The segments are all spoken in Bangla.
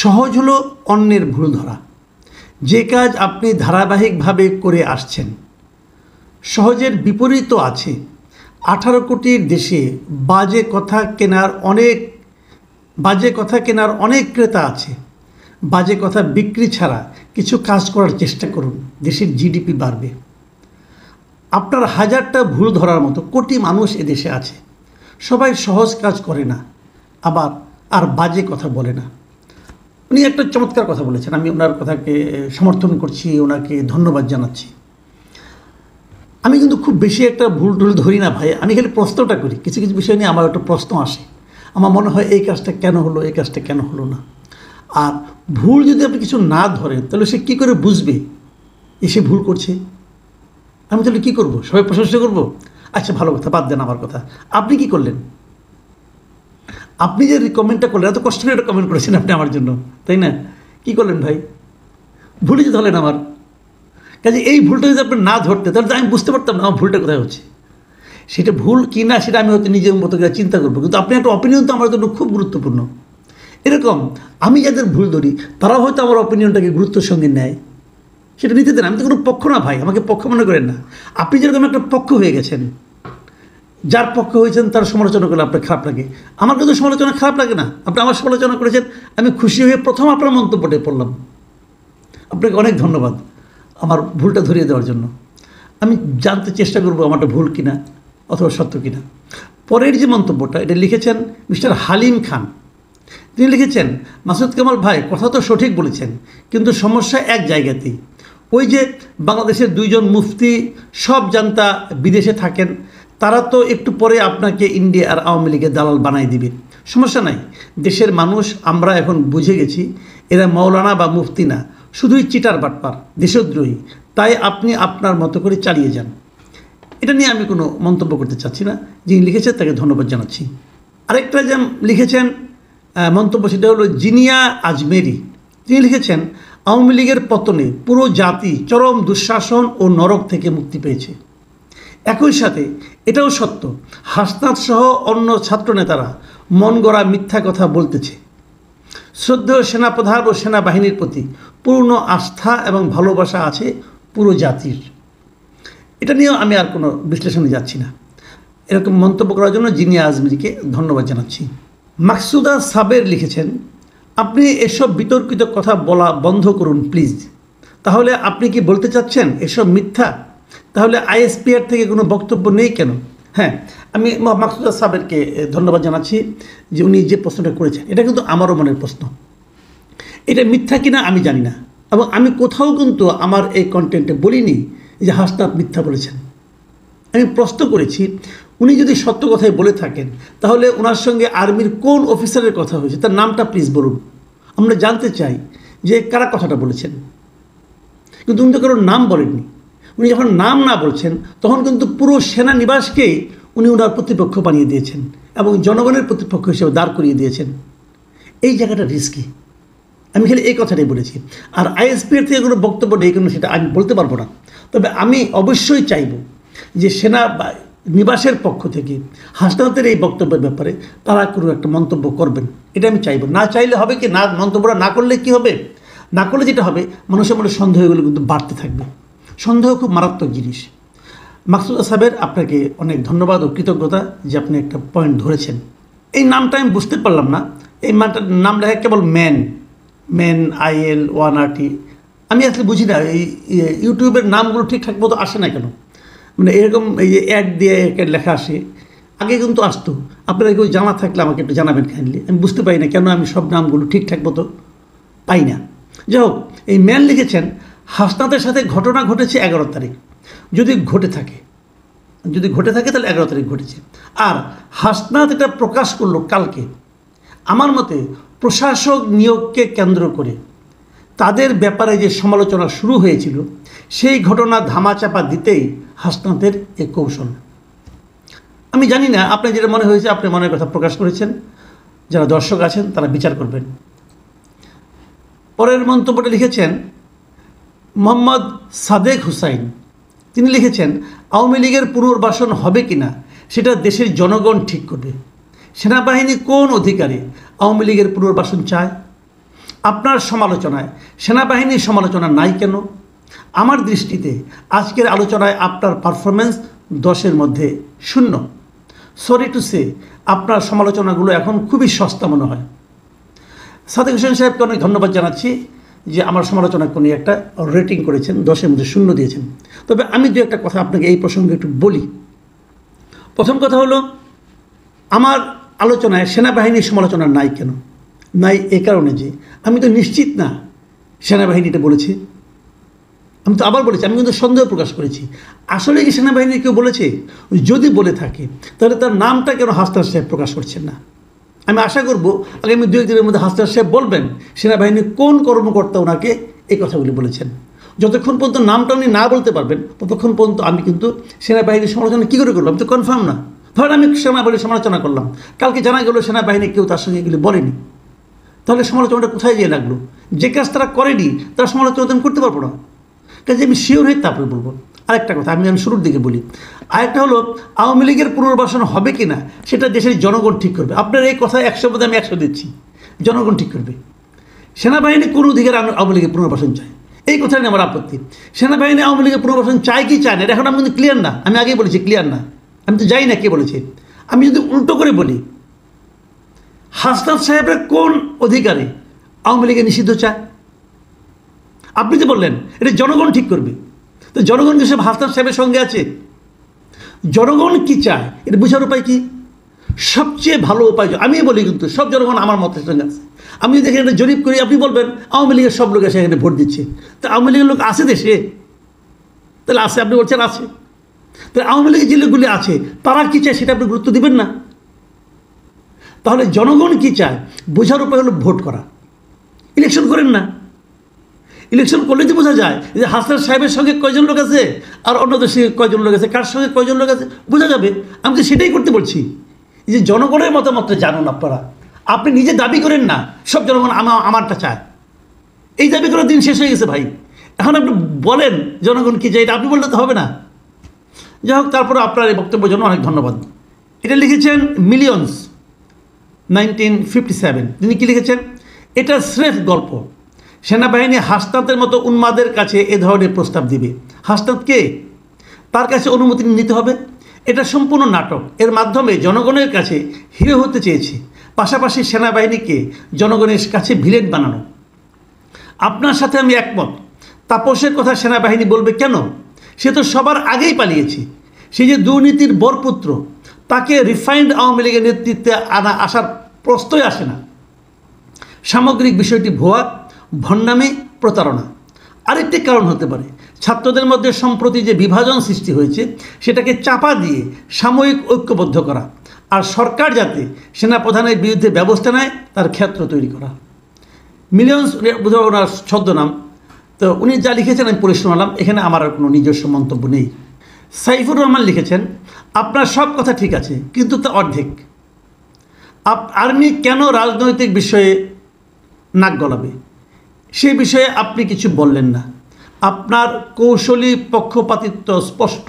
সহজ হলো অন্যের ভুল ধরা। যে কাজ আপনি ধারাবাহিকভাবে করে আসছেন। সহজের বিপরীতও আছে। 18 কোটির দেশে বাজে কথা কেনার অনেক ক্রেতা আছে। বাজে কথা বিক্রি ছাড়া কিছু কাজ করার চেষ্টা করুন, দেশের জিডিপি বাড়বে। আপনার হাজারটা ভুল ধরার মতো কোটি মানুষ এদেশে আছে। সবাই সহজ কাজ করে না, আবার আর বাজে কথা বলে না। উনি একটা চমৎকার কথা বলেছেন, আমি ওনার কথাকে সমর্থন করছি, ওনাকে ধন্যবাদ জানাচ্ছি। আমি কিন্তু খুব বেশি একটা ভুল টুল ধরি না ভাই, আমি খালি প্রশ্নটা করি। কিছু কিছু বিষয় নিয়ে আমার একটা প্রশ্ন আসে, আমার মনে হয় এই কাজটা কেন হলো, এই কাজটা কেন হলো না। আর ভুল যদি আপনি কিছু না ধরেন তাহলে সে কী করে বুঝবে সে ভুল করছে? আমি তাহলে কী করবো? সবাই প্রশংসা করবো? আচ্ছা ভালো কথা, বাদ দেন আমার কথা। আপনি কি করলেন? আপনি যে কমেন্টটা করলেন, এত কষ্ট করে একটা কমেন্ট করেছেন আপনি আমার জন্য, তাই না? কী করলেন ভাই? ভুলই যে ধরলেন আমার কাজে। এই ভুলটা যদি আপনি না ধরতে তাহলে আমি বুঝতে পারতাম না আমার ভুলটা কোথায় হচ্ছে। সেটা ভুল কি না সেটা আমি হয়তো নিজের মতো করে চিন্তা করবো, কিন্তু আপনি একটা অপিনিয়ন তো আমার জন্য খুব গুরুত্বপূর্ণ। এরকম আমি যাদের ভুল ধরি তারাও হয়তো আমার অপিনিয়নটাকে গুরুত্বের সঙ্গে নেয়, সেটা নিতে দেন। আমি তো কোনো পক্ষ না ভাই, আমাকে পক্ষ মনে করেন না। আপনি যেরকম একটা পক্ষ হয়ে গেছেন, যার পক্ষ হয়েছেন তার সমালোচনা করলে আপনার খারাপ লাগে। আমার কিন্তু সমালোচনা খারাপ লাগে না। আপনি আমার সমালোচনা করেছেন, আমি খুশি হয়ে প্রথম আপনার মন্তব্যটা পড়লাম। আপনাকে অনেক ধন্যবাদ আমার ভুলটা ধরিয়ে দেওয়ার জন্য। আমি জানতে চেষ্টা করবো আমারটা ভুল কিনা অথবা সত্য কিনা। পরের যে মন্তব্যটা, এটা লিখেছেন মিস্টার হালিম খান। তিনি লিখেছেন, মাসুদ কামাল ভাই কথা তো সঠিক বলেছেন, কিন্তু সমস্যা এক জায়গাতেই। ওই যে বাংলাদেশের 2 জন মুফতি সব জানতা বিদেশে থাকেন, তারা তো একটু পরে আপনাকে ইন্ডিয়া আর আওয়ামী লীগের দালাল বানাই দিবে। সমস্যা নাই, দেশের মানুষ আমরা এখন বুঝে গেছি এরা মৌলানা বা মুফতি না, শুধুই চিটার বাটপার, দেশদ্রোহী। তাই আপনি আপনার মতো করে চালিয়ে যান। এটা নিয়ে আমি কোনো মন্তব্য করতে চাচ্ছি না। যিনি লিখেছেন তাকে ধন্যবাদ জানাচ্ছি। আরেকটা যে লিখেছেন মন্তব্য, সেটা হলো জিনিয়া আজমেরি। তিনি লিখেছেন, আওয়ামী লীগের পতনে পুরো জাতি চরম দুঃশাসন ও নরক থেকে মুক্তি পেয়েছে। একই সাথে এটাও সত্য, হাসনাত সহ অন্য ছাত্রনেতারা মন গড়া মিথ্যা কথা বলতেছে। শ্রদ্ধেয় সেনাপ্রধান ও সেনাবাহিনীর প্রতি পূর্ণ আস্থা এবং ভালোবাসা আছে পুরো জাতির। এটা নিয়েও আমি আর কোনো বিশ্লেষণে যাচ্ছি না। এরকম মন্তব্য করার জন্য জিনিয়া আজমেরিকে ধন্যবাদ জানাচ্ছি। মাকসুদা সাবের লিখেছেন, আপনি এসব বিতর্কিত কথা বলা বন্ধ করুন প্লিজ। তাহলে আপনি কি বলতে চাচ্ছেন এসব মিথ্যা? তাহলে আইএসপিআর থেকে কোনো বক্তব্য নেই কেন? হ্যাঁ, আমি মাকসুদা সাবেরকে ধন্যবাদ জানাচ্ছি যে উনি যে প্রশ্নটা করেছেন, এটা কিন্তু আমারও মনের প্রশ্ন। এটা মিথ্যা কিনা আমি জানি না, এবং আমি কোথাও কিন্তু আমার এই কন্টেন্টে বলিনি যে হাসনাত মিথ্যা বলেছেন। আমি প্রশ্ন করেছি, উনি যদি সত্য কথাই বলে থাকেন তাহলে ওনার সঙ্গে আর্মির কোন অফিসারের কথা হয়েছে তার নামটা প্লিজ বলুন। আমরা জানতে চাই যে কারা কথাটা বলেছেন। কিন্তু উনি তো কারোর নাম বলেননি। উনি যখন নাম না বলছেন তখন কিন্তু পুরো সেনানিবাসকেই উনি ওনার প্রতিপক্ষ বানিয়ে দিয়েছেন এবং জনগণের প্রতিপক্ষ হিসেবে দাঁড় করিয়ে দিয়েছেন। এই জায়গাটা রিস্কি। আমি খালি এই কথাটাই বলেছি। আর আইএসপিআর থেকে কোনো বক্তব্য নেই কেন সেটা আমি বলতে পারবো না। তবে আমি অবশ্যই চাইব যে সেনা নিবাসের পক্ষ থেকে হাসনাতের এই বক্তব্যের ব্যাপারে তারা কোনো একটা মন্তব্য করবেন, এটা আমি চাইব। না চাইলে হবে কি, না মন্তব্যটা না করলে কি হবে? না করলে যেটা হবে, মানুষের মনে সন্দেহগুলো কিন্তু বাড়তে থাকবে। সন্দেহ খুব মারাত্মক জিনিস। মাকসুদা সাহেবের আপনাকে অনেক ধন্যবাদ ও কৃতজ্ঞতা যে আপনি একটা পয়েন্ট ধরেছেন। এই নামটা আমি বুঝতে পারলাম না। এই নাম লেখা কেবল ম্যান IL1RT। আমি আসলে বুঝি না এই ইউটিউবের নামগুলো ঠিকঠাক মতো আসে না কেন। মানে এরকম এই যে অ্যাড দিয়ে লেখা আসে, আগে কিন্তু আসতো। আপনারা কেউ জানা থাকলে আমাকে একটু জানাবেন কাইন্ডলি। আমি বুঝতে পারি না কেন আমি সব নামগুলো ঠিকঠাক মতো পাই না। যাই হোক, এই ম্যান লিখেছেন, হাসনাতের সাথে ঘটনা ঘটেছে 11 তারিখ। যদি ঘটে থাকে তাহলে 11 তারিখ ঘটেছে। আর হাসনাত এটা প্রকাশ করলো কালকে। আমার মতে প্রশাসক নিয়োগকে কেন্দ্র করে তাদের ব্যাপারে যে সমালোচনা শুরু হয়েছিল, সেই ঘটনা ধামাচাপা দিতেই হাসনাতের এই কৌশল। আমি জানি না আপনার যেটা মনে হয়েছে, আপনি মনের কথা প্রকাশ করেছেন। যারা দর্শক আছেন তারা বিচার করবেন। পরের মন্তব্যটা লিখেছেন মোহাম্মদ সাদেক হুসাইন। তিনি লিখেছেন, আওয়ামী লীগের পুনর্বাসন হবে কিনা সেটা দেশের জনগণ ঠিক করবে। সেনাবাহিনী কোন অধিকারে আওয়ামী লীগের পুনর্বাসন চায়? আপনার সমালোচনায় সেনাবাহিনীর সমালোচনা নাই কেন? আমার দৃষ্টিতে আজকের আলোচনায় আপনার পারফরমেন্স 10-এর মধ্যে 0। সরি টু সে, আপনার সমালোচনাগুলো এখন খুবই সস্তা মনে হয়। সাদেক হোসেন সাহেবকে অনেক ধন্যবাদ জানাচ্ছি যে আমার সমালোচনাকে উনি একটা রেটিং করেছেন, 10-এর মধ্যে 0 দিয়েছেন। তবে আমি দু একটা কথা আপনাকে এই প্রসঙ্গে একটু বলি। প্রথম কথা হলো, আমার আলোচনায় সেনাবাহিনীর সমালোচনা নাই কেন? নাই এ কারণে যে আমি তো নিশ্চিত না সেনাবাহিনীটা বলেছে। আমি তো আবার বলেছি, আমি কিন্তু সন্দেহ প্রকাশ করেছি আসলে কি সেনাবাহিনী কেউ বলেছে। যদি বলে থাকে তাহলে তার নামটা কেন হাসনাত সাহেব প্রকাশ করছেন না? আমি আশা করব আগামী 2-1 দিনের মধ্যে হাসনাত সাহেব বলবেন সেনাবাহিনীর কোন কর্মকর্তা ওনাকে এই কথাগুলি বলেছেন। যতক্ষণ পর্যন্ত নামটা উনি না বলতে পারবেন ততক্ষণ পর্যন্ত আমি কিন্তু সেনাবাহিনীর সমালোচনা কী করে করলাম? তো কনফার্ম না। ধরেন আমি সেনাবাহিনীর সমালোচনা করলাম, কালকে জানা গেল সেনাবাহিনী কেউ তার সঙ্গে এগুলি বলেনি, তাহলে সমালোচনাটা কোথায় গিয়ে লাগলো? যে কাজ তারা করেনি তার সমালোচনা তো আমি করতে পারবো না। কাজে আমি শিওর হয়ে তারপরে বলবো। আরেকটা কথা আমি শুরুর দিকে বলি, আরেকটা হলো আওয়ামী লীগের পুনর্বাসন হবে কি না সেটা দেশের জনগণ ঠিক করবে। আপনার এই কথা 100 মধ্যে আমি 100 দিচ্ছি, জনগণ ঠিক করবে। সেনাবাহিনী কোন অধিকার আওয়ামী লীগের পুনর্বাসন চায় এই কথাটা নিয়ে আমার আপত্তি। সেনাবাহিনী আওয়ামী লীগের পুনর্বাসন চায় কি চায় না এটা এখন আমি কিন্তু ক্লিয়ার না। আমি আগেই বলেছি ক্লিয়ার না, আমি তো জানি না কে বলেছে। আমি যদি উল্টো করে বলি, হাসনাত সাহেবের কোন অধিকারে আওয়ামী লীগের নিষিদ্ধ চায়? আপনি তো বললেন এটা জনগণ ঠিক করবে। তো জনগণ কি সব হাসনাত সাহেবের সঙ্গে আছে? জনগণ কি চায় এটা বোঝার উপায় কি? সবচেয়ে ভালো উপায় আমি বলি, কিন্তু সব জনগণ আমার মতের সঙ্গে আছে। আমি যদি এখানে জরিপ করি, আপনি বলবেন আওয়ামী লীগের সব লোক এসে এখানে ভোট দিচ্ছে। তো আওয়ামী লীগের লোক আছে দেশে? তাহলে আছে, আপনি বলছেন আছে। তাহলে আওয়ামী লীগের যে লোকগুলি আছে তারা কী চায় সেটা আপনি গুরুত্ব দিবেন না? তাহলে জনগণ কি চায় বোঝার উপায় হলো ভোট করা। ইলেকশন করেন না, ইলেকশন করলে তো বোঝা যায় যে হাসনাত সাহেবের সঙ্গে কয়জন লোক আছে আর অন্যদের সঙ্গে কয়জন লোক আছে, কার সঙ্গে কয়জন লোক আছে বোঝা যাবে। আমি তো সেটাই করতে বলছি যে জনগণের মতামতটা জানুন আপনারা। আপনি নিজে দাবি করেন না সব জনগণ আমারটা চায়, এই দাবি করার দিন শেষ হয়ে গেছে ভাই। এখন আপনি বলেন জনগণ কি চায়, এটা আপনি বললে তো হবে না। যাই হোক, তারপরে আপনার এই বক্তব্যের জন্য অনেক ধন্যবাদ। এটা লিখেছেন মিলিয়ন্স 1957। তিনি কি লিখেছেন? এটা স্রেফ গল্প। সেনাবাহিনী হাসনাতের মতো উন্মাদের কাছে এ ধরনের প্রস্তাব দিবে। হাসনাত কে? তার কাছে অনুমতি নিতে হবে। এটা সম্পূর্ণ নাটক। এর মাধ্যমে জনগণের কাছে হিরো হতে চেয়েছে, পাশাপাশি সেনাবাহিনীকে জনগণের কাছে ভিলেন বানানো। আপনার সাথে আমি একমত। তাপসের কথা সেনাবাহিনী বলবে কেন? সে তো সবার আগেই পালিয়েছে। সে যে দুর্নীতির বরপুত্র, তাকে রিফাইন্ড আওয়ামী লীগের নেতৃত্বে আসার প্রশ্নই আসে না। সামগ্রিক বিষয়টি ভুয়া, ভণ্ডামি, প্রতারণা। আরেকটি কারণ হতে পারে ছাত্রদের মধ্যে সম্প্রতি যে বিভাজন সৃষ্টি হয়েছে সেটাকে চাপা দিয়ে সাময়িক ঐক্যবদ্ধ করা, আর সরকার যাতে সেনাপ্রধানের বিরুদ্ধে ব্যবস্থা নেয় তার ক্ষেত্র তৈরি করা। মিলিয়ন্স ওনার ছদ্মনাম। তো উনি যা লিখেছেন আমি পড়ে শোনালাম, এখানে আমার আর কোনো নিজস্ব মন্তব্য নেই। সাইফুর রহমান লিখেছেন, আপনার সব কথা ঠিক আছে কিন্তু তা অর্ধেক। আর্মি কেন রাজনৈতিক বিষয়ে নাক গলাবে সেই বিষয়ে আপনি কিছু বললেন না। আপনার কৌশলী পক্ষপাতিত্ব স্পষ্ট।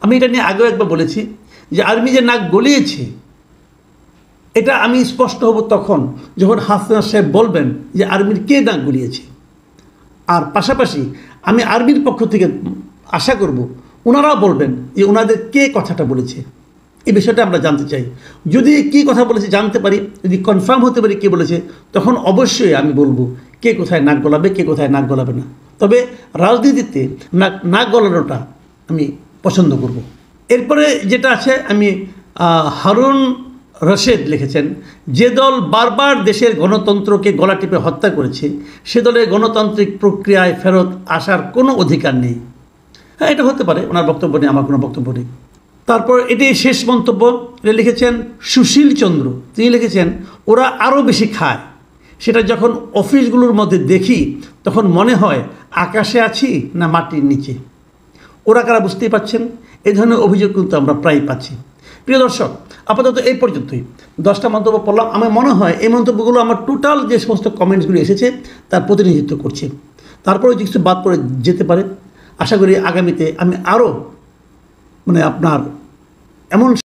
আমি এটা নিয়ে আগেও একবার বলেছি যে আর্মি যে নাক গলিয়েছে এটা আমি স্পষ্ট হব তখন যখন হাসনাত সাহেব বলবেন যে আর্মির কে নাক গলিয়েছে। আর পাশাপাশি আমি আর্মির পক্ষ থেকে আশা করব ওনারাও বলবেন যে ওনাদের কে কথাটা বলেছে। এই বিষয়টা আমরা জানতে চাই। যদি কী কথা বলেছে জানতে পারি, যদি কনফার্ম হতে পারি কে বলেছে, তখন অবশ্যই আমি বলবো কে কোথায় নাক গলাবে, কে কোথায় নাক গলাবে না। তবে রাজনীতিতে নাক গলানোটা আমি পছন্দ করব। এরপরে যেটা আছে, আমি হারুন রশেদ লিখেছেন, যে দল বারবার দেশের গণতন্ত্রকে গলা টিপে হত্যা করেছে সে দলের গণতান্ত্রিক প্রক্রিয়ায় ফেরত আসার কোনো অধিকার নেই। হ্যাঁ, এটা হতে পারে, ওনার বক্তব্য নেই, আমার কোনো বক্তব্য নেই। তারপর এটাই শেষ মন্তব্য। এটা লিখেছেন সুশীল চন্দ্র। তিনি লিখেছেন, ওরা আরও বেশি খায়। সেটা যখন অফিসগুলোর মধ্যে দেখি তখন মনে হয় আকাশে আছি না মাটির নিচে। ওরা কারা বুঝতেই পারছেন। এই ধরনের অভিযোগ কিন্তু আমরা প্রায় পাচ্ছি। প্রিয় দর্শক, আপাতত এই পর্যন্তই 10টা মন্তব্য পড়লাম। আমার মনে হয় এই মন্তব্যগুলো আমার টোটাল যে সমস্ত কমেন্টসগুলো এসেছে তার প্রতিনিধিত্ব করছে। তারপরে কিছু বাদ পড়ে যেতে পারে। আশা করি আগামীতে আমি আরও আপনার এমন